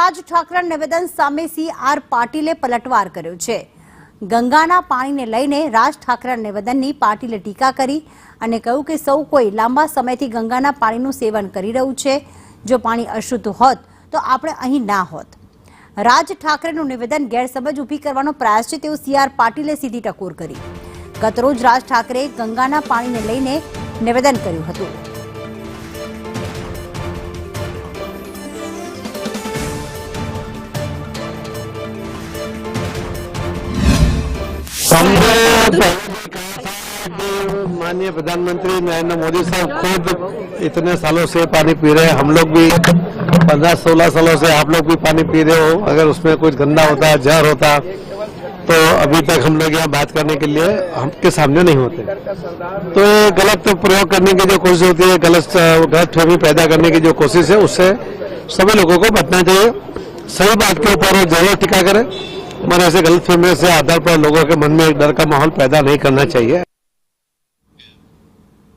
રાજ ઠાકરે નિવેદન સામે CR પાટીલે પલટવાર કર્યો છે। ગંગાના પાણીને લઈને રાજ ઠાકરે નિવેદનની પાટીલે ટીકા કરી અને કહ્યું કે સૌ કોઈ લાંબા સમયથી ગંગાના પાણીનું સેવન કરી રહ્યું છે। જો પાણી અશુદ્ધ હોત તો આપણે અહીં ના હોત। રાજ ઠાકરેનું નિવેદન ગેરસમજ ઊભી કરવાનો પ્રયાસ છે તેવું CR પાટીલે સીધી ટકોર કરી। ગતરોજ રાજ ઠાકરે ગંગાના પાણીને લઈને નિવેદન કર્યું હતું। माननीय प्रधानमंत्री नरेंद्र मोदी साहब खुद इतने सालों से पानी पी रहे हैं। हम लोग भी 15-16 सालों से आप लोग भी पानी पी रहे हो। अगर उसमें कुछ गंदा होता है, जहर होता तो अभी तक हम लोग यहाँ बात करने के लिए हमके सामने नहीं होते। तो ये गलत प्रयोग करने की जो कोशिश होती है, गलतफहमी पैदा करने की जो कोशिश है, उससे सभी लोगों को बचना चाहिए। सही बात के ऊपर जरूर टीका करें, मगर ऐसे गलतफहमी से आधार पर लोगों के मन में एक डर का माहौल पैदा नहीं करना चाहिए।